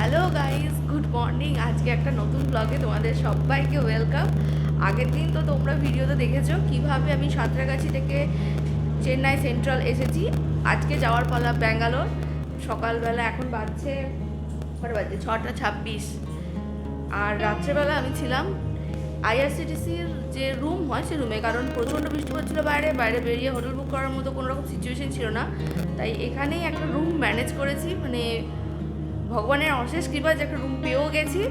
Hello guys, good morning. আজকে একটা নতুন ব্লগে তোমাদের সবাইকে ওয়েলকাম। আগের দিন তো তোমরা ভিডিওতে দেখেছো কিভাবে আমি সাঁতরাগাছি থেকে চেন্নাই সেন্ট্রাল এসেছি। আজকে যাওয়ার পালা ব্যাঙ্গালোর। সকালবেলা এখন বাজছে 6:26। আর রাত্রেবেলা আমি ছিলাম আইআরসিটিসির যে রুম হয় সে রুমে, কারণ প্রচণ্ড বৃষ্টি হচ্ছিলো বাইরে বেরিয়ে হোটেল বুক করার মতো কোনো রকম সিচুয়েশন ছিল না। তাই এখানেই একটা রুম ম্যানেজ করেছি, মানে ভগবানের অশেষ কৃপা যে একটা রুম পেয়েও গেছি।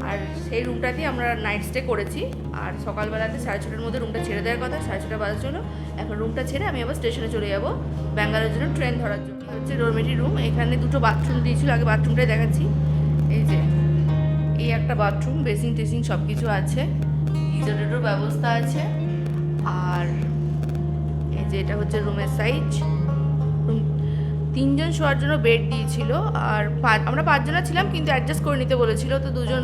আর সেই রুমটাতেই আমরা নাইট স্টে করেছি। আর সকালবেলাতে 6:30টার মধ্যে রুমটা ছেড়ে দেওয়ার কথা, 6:30 বাজার জন্য। এখন রুমটা ছেড়ে আমি আবার স্টেশনে চলে যাবো ব্যাঙ্গালোরের জন্য ট্রেন ধরার জন্য। হচ্ছে ডরমেটরি রুম। এখানে দুটো বাথরুম দিয়েছিল, আগে বাথরুমটাই দেখাচ্ছি। এই যে এই একটা বাথরুম, বেসিং টেসিং সব কিছু আছে, গিজারেরও ব্যবস্থা আছে। আর এই যে এটা হচ্ছে রুমের সাইজ। রুম 3 জন শোয়ার জন্য বেড দিয়েছিল। আর আমরা 5 জনা ছিলাম, কিন্তু অ্যাডজাস্ট করে নিতে বলেছিল, তো 2 জন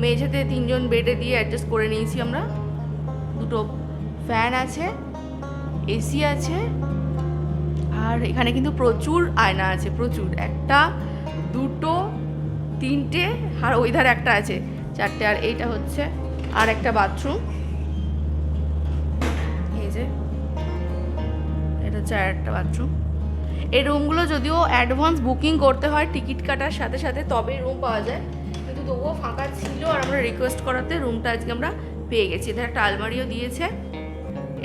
মেয়ে সাথে 3 জন বেডে দিয়ে অ্যাডজাস্ট করে নিয়েছি আমরা। দুটো ফ্যান আছে, এসি আছে, আর এখানে কিন্তু প্রচুর আয়না আছে, প্রচুর। 1, 2, 3টে, আর ওই ধারে একটা আছে, 4টে। আর এইটা হচ্ছে আর একটা বাথরুম। এই যে এটা হচ্ছে আর একটা বাথরুম। এই রুমগুলো যদিও অ্যাডভান্স বুকিং করতে হয় টিকিট কাটার সাথে সাথে, তবেই রুম পাওয়া যায়, কিন্তু তবুও ফাঁকা ছিল। আর আমরা রিকোয়েস্ট করাতে রুমটা আজকে আমরা পেয়ে গেছি। এদের একটা আলমারিও দিয়েছে।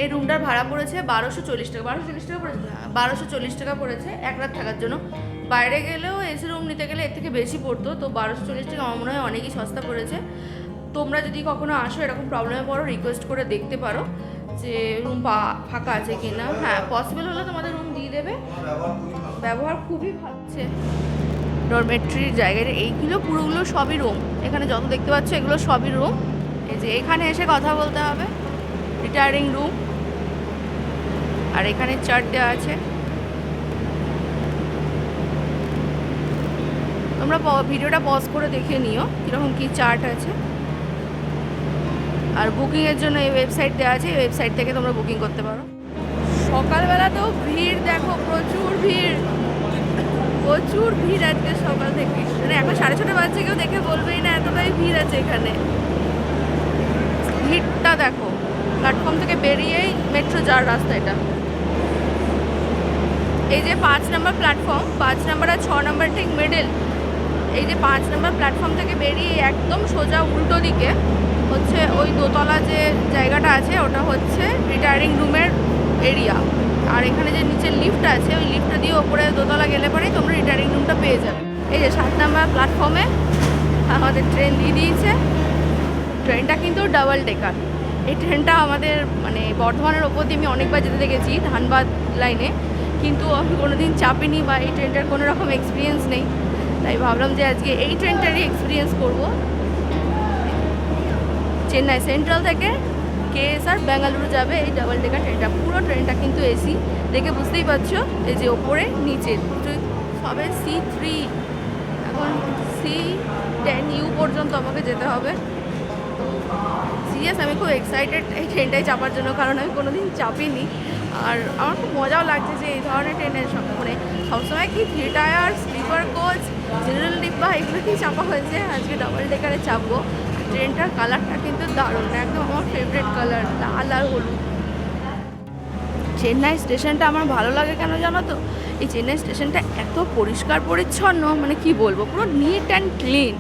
এই রুমটার ভাড়া পড়েছে 1240 টাকা। 1240 টাকা পড়েছে না, 1240 টাকা পড়েছে এক রাত থাকার জন্য। বাইরে গেলেও এসি রুম নিতে গেলে এর থেকে বেশি পড়তো, তো 1240 টাকা আমার মনে হয় অনেকই সস্তা পড়েছে। তোমরা যদি কখনো আসো এরকম প্রবলেমে পড়ো, রিকোয়েস্ট করে দেখতে পারো যে রুম ফাঁকা আছে কি না। হ্যাঁ, পসিবল হলে তোমাদের রুম দিয়ে দেবে। ব্যবহার খুবই ভালো আছে ডরমেট্রির জায়গায়। এইগুলো পুরোগুলো সবই রুম। এখানে যত দেখতে পাচ্ছ এগুলো সবই রুম। এই যে এখানে এসে কথা বলতে হবে, রিটায়ারিং রুম। আর এখানে চার্ট দেওয়া আছে। তোমরা ভিডিওটা পজ করে দেখে নিও কীরকম কী চার্ট আছে। আর বুকিংয়ের জন্য এই ওয়েবসাইট দেওয়া আছে, এই ওয়েবসাইট থেকে তোমরা বুকিং করতে পারো। সকালবেলা তো ভিড় দেখো, প্রচুর ভিড়, প্রচুর ভিড় আজকে সকাল থেকে। মানে এখন 6:30 বাজছে, কেউ দেখে বলবেই না এতটাই ভিড় আছে এখানে। ভিড়টা দেখো, প্ল্যাটফর্ম থেকে বেরিয়েই মেট্রো যাওয়ার রাস্তা এটা। এই যে 5 নম্বর প্ল্যাটফর্ম, 5 নম্বর আর 6 নম্বর ঠিক মিডল। এই যে 5 নম্বর প্ল্যাটফর্ম থেকে বেরিয়ে একদম সোজা উল্টো দিকে হচ্ছে ওই দোতলা যে জায়গাটা আছে, ওটা হচ্ছে রিটায়ারিং রুমের এরিয়া। আর এখানে যে নিচে লিফট আছে, ওই লিফটটা দিয়ে ওপরে দোতলা গেলে পরেই তোমরা রিটায়ারিং রুমটা পেয়ে যাবে। এই যে 7 নম্বর প্ল্যাটফর্মে আমাদের ট্রেন দিয়ে দিয়েছে। ট্রেনটা কিন্তু ডাবল ডেকার। এই ট্রেনটা আমাদের মানে বর্ধমানের ওপর দিয়ে আমি অনেকবার যেতে দেখেছি, ধানবাদ লাইনে, কিন্তু আমি কোনোদিন চাপিনি বা এই ট্রেনটার কোনো রকম এক্সপিরিয়েন্স নেই। তাই ভাবলাম যে আজকে এই ট্রেনটারই এক্সপিরিয়েন্স করবো। চেন্নাই সেন্ট্রাল থেকে কেএসআর বেঙ্গালুরু যাবে এই ডাবল ডেকার ট্রেনটা। পুরো ট্রেনটা কিন্তু এসি, দেখে বুঝতেই পারছো। এই যে ওপরে নিচে সবে C3, এখন C10U পর্যন্ত আমাকে যেতে হবে। সিরিয়াস আমি খুব এক্সাইটেড এই ট্রেনটাই চাপার জন্য, কারণ আমি কোনোদিন চাপিনি। আর আমার খুব মজাও লাগছে যে এই ধরনের ট্রেনের মানে সবসময় কি 3 টায়ার, স্লিপার কোচ, জেনারেল ডিব্বা এগুলোতেই চাপা হয়েছে, আজকে ডাবল ডেকারে চাপবো। ট্রেনটার কালারটা কিন্তু দারুণ, একদম আমার ফেভারিট কালার, লাল আর হলুদ। চেন্নাই স্টেশনটা আমার ভালো লাগে কেন জানো তো? এই চেন্নাই স্টেশনটা এত পরিষ্কার পরিচ্ছন্ন, মানে কি বলবো, পুরো নিট অ্যান্ড ক্লিন।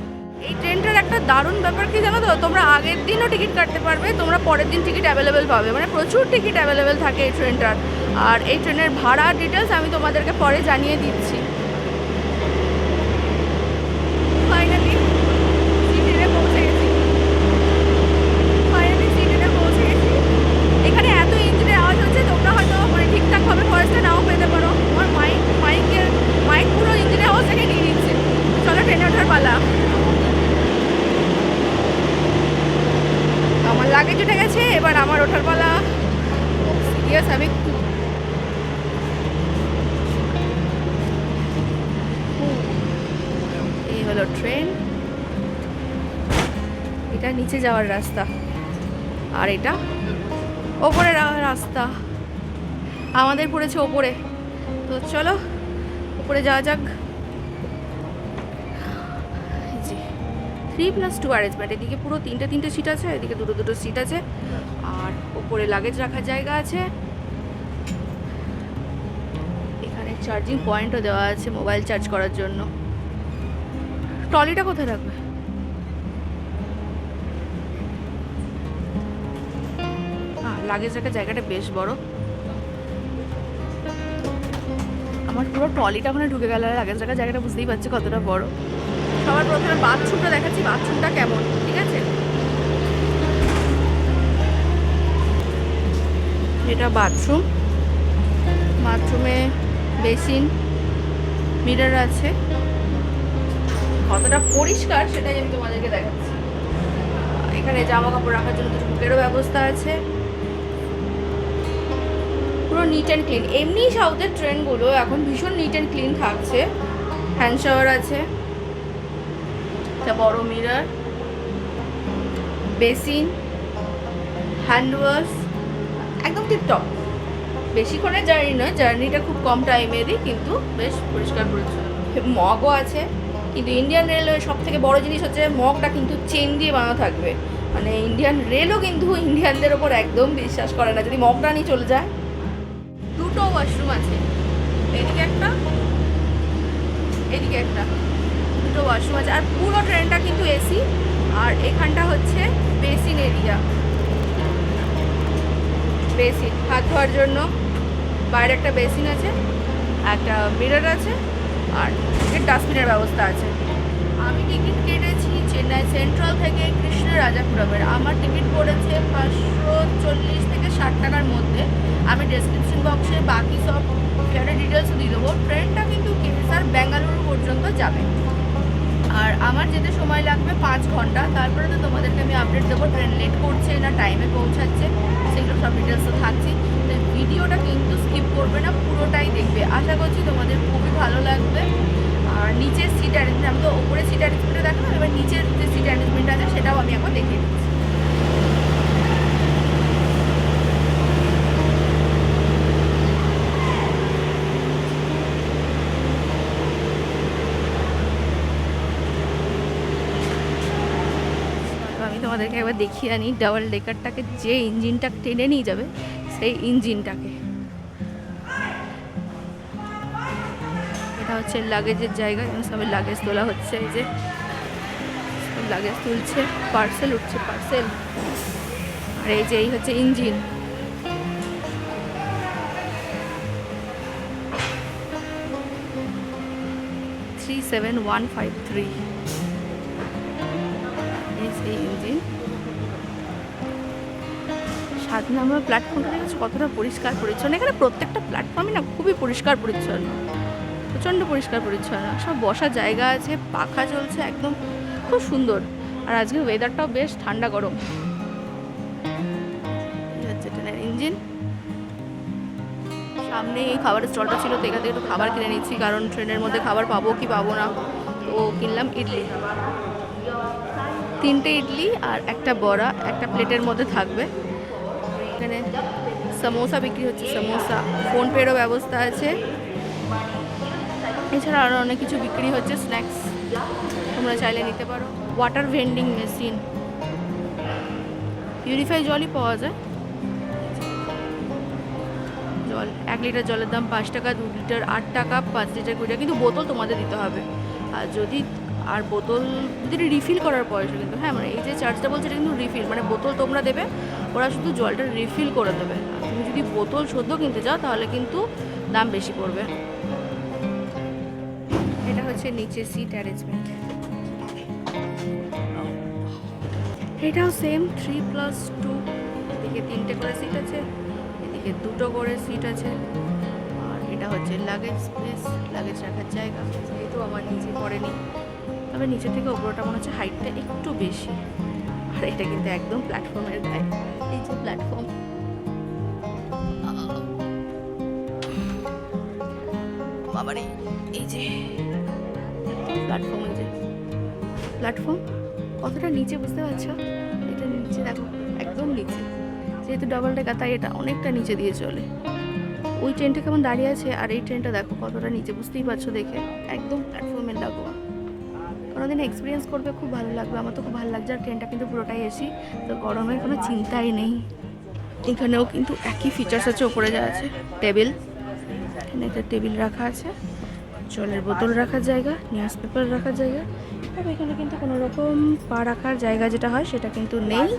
এই ট্রেনটার একটা দারুণ ব্যাপার কি জানো তো, তোমরা আগের দিনও টিকিট কাটতে পারবে, তোমরা পরের দিন টিকিট অ্যাভেলেবেল পাবে, মানে প্রচুর টিকিট অ্যাভেলেবেল থাকে এই ট্রেনটার। আর এই ট্রেনের ভাড়া ডিটেলস আমি তোমাদেরকে পরে জানিয়ে দিচ্ছি। ফাইনালি সিটিতে পৌঁছে গেছি, এখানে এত ইঞ্জিনের আওয়াজ হচ্ছে, তোমরা হয়তো মানে ঠিকঠাকভাবে ভয়েসটা নাও পেতে পারো। আমার মাইক পুরো ইঞ্জিনের আওয়াজ থেকে নিয়ে নিচ্ছে। চলো ট্রেনে ওঠার পালা। আমার লাগেজ উঠে গেছে, এবার আমার ওঠার পালা। সিরিয়াস আমি এই হলো ট্রেন। এটা নিচে যাওয়ার রাস্তা, আর এটা ওপরে রাস্তা। আমাদের পড়েছে ওপরে, তো চলো উপরে যাওয়া যাক। 3+2 অ্যারেঞ্জমেন্ট। এদিকে পুরো তিনটে সিট আছে, এদিকে দুটো সিট আছে, আর ওপরে লাগেজ রাখার জায়গা আছে। এখানে চার্জিং পয়েন্টও দেওয়া আছে মোবাইল চার্জ করার জন্য। ট্রলিটা কোথায় রাখবে? লাগেজ রাখার জায়গাটা বেশ বড়। আমার পুরো ট্রলিটা ওখানে ঢুকে গেল, লাগেজ রাখার জায়গাটা বুঝতেই পারছি কতটা বড়। সবার প্রথমে বাথরুমটা দেখাচ্ছি, বাথরুমটা কেমন, ঠিক আছে? এটা বাথরুম। বাথরুমে বেসিন, মিরর আছে। কতটা পরিষ্কার সেটাই আমি তোমাদেরকে দেখাচ্ছি। এখানে জামা কাপড় রাখার জন্য দুটো বুকেরও ব্যবস্থা আছে। পুরো নিট অ্যান্ড ক্লিন। এমনি সাউথের ট্রেনগুলো এখন ভীষণ নিট অ্যান্ড ক্লিন থাকছে। হ্যান্ড শাওয়ার আছে, একটা বড় মিরর, বেসিন, হ্যান্ড ওয়াশ, একদম টিপটপ। বেশিক্ষণের জার্নি নয়, জার্নিটা খুব কম টাইমেরই, কিন্তু বেশ পরিষ্কার পরিচ্ছন্ন। মগও আছে, কিন্তু ইন্ডিয়ান রেলওয়ে সব থেকে বড় জিনিস হচ্ছে মগটা কিন্তু চেন দিয়ে বানানো থাকবে। মানে ইন্ডিয়ান রেলও কিন্তু ইন্ডিয়ানদের ওপর একদম বিশ্বাস করে না যদি মগটা নিয়ে চলে যায়। দুটো ওয়াশরুম আছে, এদিকে একটা, এদিকে একটা, দুটো ওয়াশরুম আছে। আর পুরো ট্রেনটা কিন্তু এসি। আর এখানটা হচ্ছে বেসিন এরিয়া, বেসিন হাত ধোয়ার জন্য। বাইরে একটা বেসিন আছে, একটা মিরর আছে, আর ডাস্টবিনের ব্যবস্থা আছে। আমি টিকিট কেটেছি চেন্নাই সেন্ট্রাল থেকে কৃষ্ণরাজাপুরমের। আমার টিকিট পড়েছে 540 থেকে 60 টাকার মধ্যে। আমি ডেসক্রিপশন বক্সে বাকি সব ফেয়ারের ডিটেলসও দিয়ে দেবো। ট্রেনটা কিন্তু কেসার বেঙ্গালুরু পর্যন্ত যাবে, আর আমার যেতে সময় লাগবে 5 ঘন্টা। তারপরে তো তোমাদেরকে আমি আপডেট দেবো ট্রেন লেট করছে না টাইমে পৌঁছাচ্ছে, সেগুলো সব ডিটেলসও থাকছে। তো ভিডিওটা কিন্তু স্কিপ করবে না, পুরোটাই দেখবে। আশা করছি তোমাদের খুবই ভালো লাগবে। আর নিচের সিট অ্যারেঞ্জমেন্ট, আমি তো ওপরে সিট অ্যারেঞ্জমেন্টে দেখালাম, এবার নিচের যে সিট অ্যারেঞ্জমেন্ট আছে সেটাও আমি এখন দেখিয়ে দিচ্ছি। তোমাদেরকে একবার দেখিয়ে আনি ডাবল ডেকারটাকে, যে ইঞ্জিনটা টেনে নিয়ে যাবে সেই ইঞ্জিনটাকে। এটা হচ্ছে লাগেজের জায়গা, সবাই লাগেজ তোলা হচ্ছে। এই যে লাগেজ তুলছে, পার্সেল উঠছে, পার্সেল। আর এই যে এই হচ্ছে ইঞ্জিন। C7153 এই ইঞ্জিন। 7 নম্বর প্ল্যাটফর্মটা দেখেছো কতটা পরিষ্কার পরিচ্ছন্ন। এখানে প্রত্যেকটা প্ল্যাটফর্মই না খুবই পরিষ্কার পরিচ্ছন্ন, প্রচণ্ড পরিষ্কার পরিচ্ছন্ন। সব বসার জায়গা আছে, পাখা চলছে, একদম খুব সুন্দর। আর আজকে ওয়েদারটাও বেশ ঠান্ডা গরম। এই হচ্ছে ট্রেনের ইঞ্জিন। সামনে এই খাবারের স্টলটা ছিল, তো এখান থেকে একটু খাবার কিনে নিচ্ছি, কারণ ট্রেনের মধ্যে খাবার পাবো কি পাবো না। তো কিনলাম ইডলি, 3টে ইডলি আর একটা বড়া একটা প্লেটের মধ্যে থাকবে। এখানে সমোসা বিক্রি হচ্ছে, সমোসা, ফোনপেরও ব্যবস্থা আছে। এছাড়া আরও অনেক কিছু বিক্রি হচ্ছে, স্ন্যাক্স তোমরা চাইলে নিতে পারো। ওয়াটার ভেন্ডিং মেশিন, পিউরিফাই জলই পাওয়া যায়। জল 1 লিটার জলের দাম 5 টাকা, 2 লিটার 8 টাকা, 5 লিটার 20 টাকা, কিন্তু বোতল তোমাদের দিতে হবে। আর যদি বোতল যদি রিফিল করার পয়সা কিন্তু, হ্যাঁ মানে এই যে চার্জটা বলছে এটা কিন্তু রিফিল, মানে বোতল তোমরা দেবে, ওরা শুধু জলটা রিফিল করে দেবে। আর তুমি যদি বোতল সদ্য কিনতে যাও তাহলে কিন্তু দাম বেশি পড়বে। এটা হচ্ছে নিচে সিট অ্যারেঞ্জমেন্ট। এটাও সেম 3+2, এদিকে 3টে করে সিট আছে, এদিকে 2টো করে সিট আছে। আর এটা হচ্ছে লাগেজ স্পেস, লাগেজ রাখার জায়গা। যেহেতু আমার নিচে পড়েনি, তবে নিচে থেকে ওপরটা মনে হচ্ছে হাইটটা একটু বেশি। আর এটা কিন্তু একদম প্ল্যাটফর্মের গায়ে, এই যে প্ল্যাটফর্ম, বাবারে এই যে প্ল্যাটফর্ম, এই যে প্ল্যাটফর্ম কতটা নিচে বুঝতে পারছো? এটা নিচে দেখো, একদম নিচে। যেহেতু ডাবল ডেকার তাই এটা অনেকটা নিচে দিয়ে চলে। ওই ট্রেনটা কেমন দাঁড়িয়ে আছে, আর এই ট্রেনটা দেখো কতটা নিচে, বুঝতেই পারছো দেখে, একদম প্ল্যাটফর্মের লাগোয়া। কারণ কোনোদিন এক্সপিরিয়েন্স করবে, খুব ভালো লাগবে। আমার তো খুব ভালো লাগছে। আর ট্রেনটা কিন্তু পুরোটাই এসি, তো গরমের কোনো চিন্তাই নেই। এখানেও কিন্তু একই ফিচার্স আছে। ওপরে যা আছে টেবিল, এখানে একটা টেবিল রাখা আছে, জলের বোতল রাখার জায়গা, নিউজ পেপার রাখার জায়গা। তবে এখানে কিন্তু কোনো রকম পা রাখার জায়গা যেটা হয় সেটা কিন্তু নেই।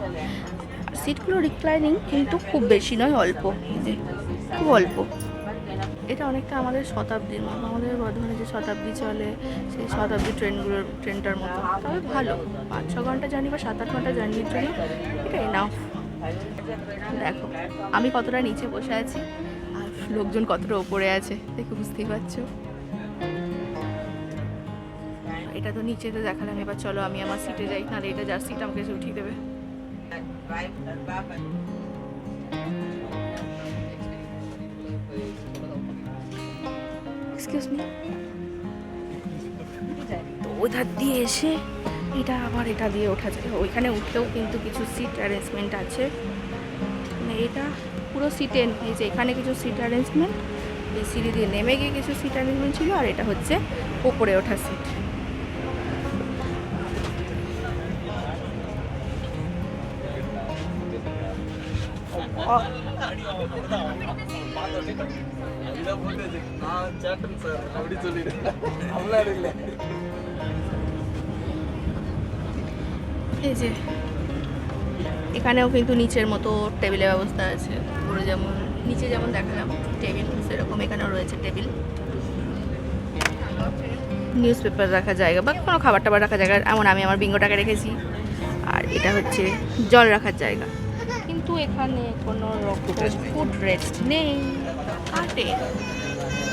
সিটগুলো রিক্লাইনিং, কিন্তু খুব বেশি নয়, অল্প, যে খুব অল্প। এটা অনেকটা আমাদের শতাব্দীর মতো, আমাদের বর্ধমানে যে শতাব্দী চলে সেই শতাব্দী ট্রেনটার মতো। তবে ভালো, 5-6 ঘন্টা জার্নি বা 7-8 ঘন্টা জার্নির জন্য এটা এনাফ। দেখো আমি কতটা নিচে বসে আছি আর লোকজন কতটা ওপরে আছে, দেখে বুঝতেই পারছো। এটা তো নিচেতে দেখালাম, এবার চলো আমি আমার সিটে যাই, নাহলে এটা যার সিট আমাকে এসে উঠিয়ে দেবে। Excuse me. তো ওইধার দিয়ে এসে এটা আবার এটা দিয়ে ওঠা যায়। ওইখানে উঠলেও কিন্তু কিছু সিট অ্যারেঞ্জমেন্ট আছে। মানে এটা পুরো সিটে, এই যে এখানে কিছু সিট অ্যারেঞ্জমেন্ট, এই সিঁড়ি দিয়ে নেমে গিয়ে কিছু সিট অ্যারেঞ্জমেন্ট ছিল, আর এটা হচ্ছে ওপরে ওঠা সিট। এই যে এখানেও কিন্তু নিচের মতো টেবিলের ব্যবস্থা আছে। উপরে যেমন নিচে যেমন দেখালাম টেবিল, সেরকম এখানেও রয়েছে টেবিল, নিউজ পেপার রাখার জায়গা বা কোনো খাবার টাবার রাখার জায়গা। এমন আমি আমার বিঙ্গোটাকে রেখেছি। আর এটা হচ্ছে জল রাখার জায়গা, কিন্তু এখানে কোনো রকম ফুড রেস্ট নেই। কাটে,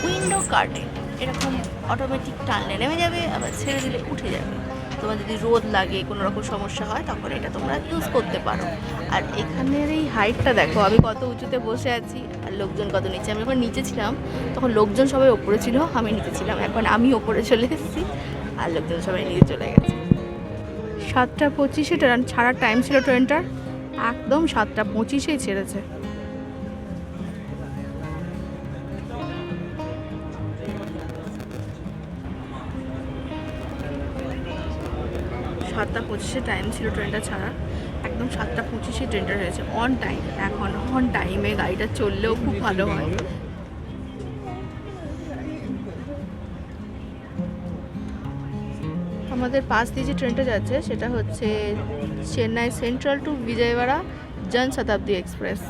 উইন্ডো কাটে, এরকম অটোমেটিক টানলে নেমে যাবে, আবার ছেড়ে দিলে উঠে যাবে। তোমার যদি রোদ লাগে, কোনো রকম সমস্যা হয়, তখন এটা তোমরা ইউজ করতে পারো। আর এখানের এই হাইটটা দেখো, আমি কত উঁচুতে বসে আছি আর লোকজন কত নিচে। আমি যখন নিচে ছিলাম তখন লোকজন সবাই ওপরে ছিল, আমি নিচে ছিলাম। এখন আমি ওপরে চলে এসেছি আর লোকজন সবাই নিচে চলে গেছে। 7:25 ট্রেন ছাড়ার টাইম ছিল ট্রেনটার, একদম 7:25 ছেড়েছে। সাতটা 25 টাইম ছিল ট্রেনটা ছাড়া, একদম 7:25 ট্রেনটা হয়েছে অন টাইম। এখন অন টাইমে গাড়িটা চললেও খুব ভালো হয়। আমাদের পাশ দিয়ে যে ট্রেনটা যাচ্ছে সেটা হচ্ছে Chennai central two Vijayawada Jan Shatabdi express.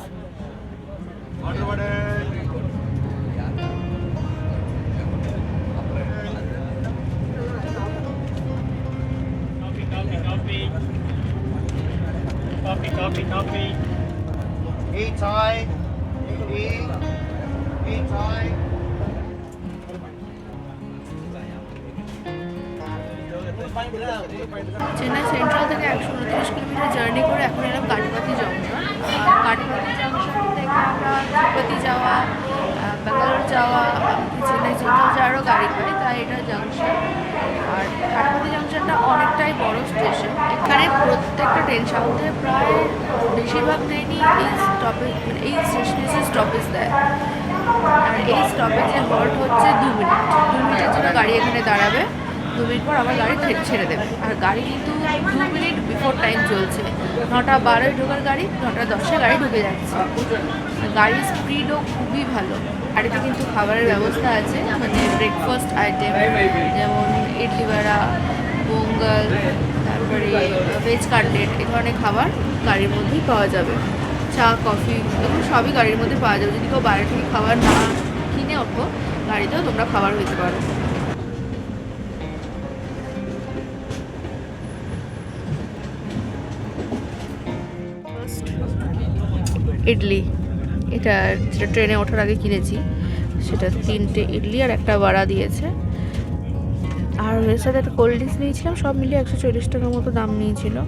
Coffee. Eat Thai. Eat Thai. Chennai central থেকে 129 কিলোমিটার জার্নি করে এখন এলাম কাটিপাতি জংশন। কাটিপাতি জংশন থেকে আমরা তিরুপতি যাওয়া, ব্যাঙ্গালোর যাওয়া, চেন্নাই সেন্ট্রাল যাওয়ারও গাড়ি পাই, তাই এটা জংশন। আর কাটিপাতি জংশনটা অনেকটাই বড় স্টেশন। এখানে প্রত্যেকটা ট্রেন সাউথে প্রায় বেশিরভাগ ট্রেনই এই স্টপেজ, মানে এই স্টেশনে এসে স্টপেজ দেয়। আর এই স্টপেজে হল্ট হচ্ছে 2 মিনিট। 2 মিনিটের জন্য গাড়ি এখানে দাঁড়াবে, 2 মিনিট পর আবার গাড়ি ছেড়ে দেবে। আর গাড়ি কিন্তু 2 মিনিট বিফোর টাইম চলছে। 9:12 ঢোকার গাড়ি 9:10 গাড়ি ঢুকে যাচ্ছে। গাড়ির স্পিডও খুবই ভালো। গাড়িতে কিন্তু খাবারের ব্যবস্থা আছে, মানে ব্রেকফাস্ট আইটেম যেমন ইডলি বড়া, পোঙ্গল, তারপরে ভেজ কাটলেট, এই ধরনের খাবার গাড়ির মধ্যেই পাওয়া যাবে। চা, কফি, এগুলো সবই গাড়ির মধ্যে পাওয়া যাবে। যদি কেউ বাইরে থেকে খাবার না কিনে ওঠো, গাড়িতেও তোমরা খাবার হইতে পারো। ইডলি, এটা যেটা ট্রেনে ওঠার আগে কিনেছি, সেটা 3টে ইডলি আর একটা বড়া দিয়েছে। আর এর সাথে একটা কোল্ড ড্রিঙ্কস নিয়েছিলাম, সব মিলিয়ে 140 টাকার মতো দাম নিয়েছিল।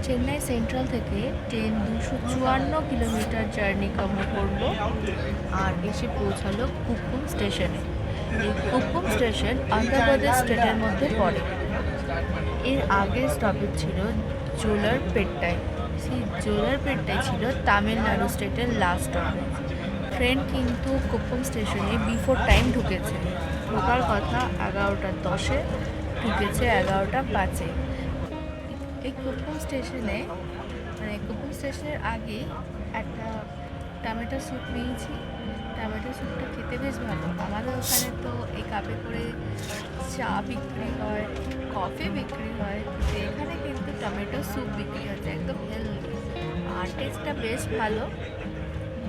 চেন্নাই সেন্ট্রাল থেকে ট্রেন 254 কিলোমিটার জার্নি কভার করলো আর এসে পৌঁছালো কুপ্পুম স্টেশনে। এই কুপ্পুম স্টেশন অন্ধ্রপ্রদেশ স্টেটের মধ্যে পড়ে। এর আগের স্টপেজ ছিল জোলারপেট্টায়। সেই জোলারপেট্টায় ছিল তামিলনাড়ু স্টেটের লাস্ট স্টপেজ। ট্রেন কিন্তু কুপ্পুম স্টেশনে বিফোর টাইম ঢুকেছে। ঢোকার কথা 11:10-এ, ঢুকেছে 11:05-এ। এই কুপ্পুম স্টেশনে কুপ্পুম স্টেশনের আগে একটা টমেটো স্যুপ নিয়েছি। টমেটো স্যুপটা খেতে বেশ ভালো। আমাদের ওখানে তো এই কাপে করে চা বিক্রি হয়, কফি বিক্রি হয়, কিন্তু এখানে কিন্তু টমেটো স্যুপ বিক্রি হচ্ছে, একদম হেলদি। আর টেস্টটা বেশ ভালো,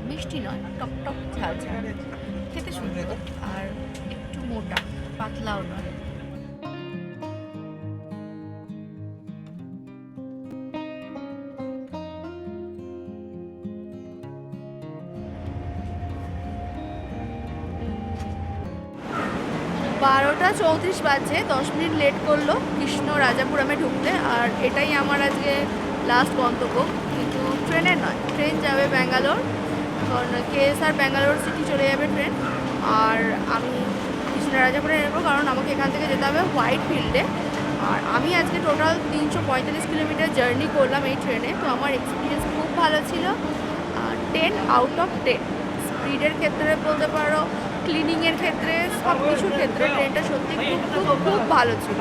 মিষ্টি নয়, টক টক ঝাল ঝাল, খেতে সুন্দর আর একটু মোটা, পাতলাও নয়। বারোটা 34 বাজে, 10 মিনিট লেট করলো কৃষ্ণ রাজাপুরমে ঢুকতে। আর এটাই আমার আজকে লাস্ট গন্তব্য, কিন্তু ট্রেনে নয়, ট্রেন যাবে ব্যাঙ্গালোর। কারণ কেএসআর ব্যাঙ্গালোর সিটি চলে যাবে ট্রেন। আর আমি কৃষ্ণ রাজাপুরে নেবো, কারণ আমাকে এখান থেকে যেতে হবে হোয়াইট ফিল্ডে। আর আমি আজকে টোটাল 345 কিলোমিটার জার্নি করলাম এই ট্রেনে। তো আমার এক্সপিরিয়েন্স খুব ভালো ছিল, 10 আউট অফ 10। স্পিডের ক্ষেত্রে বলতে পারো, ক্লিনিংয়ের ক্ষেত্রে, সব কিছুর ক্ষেত্রে ট্রেনটা সত্যি খুব খুব খুব ভালো ছিল।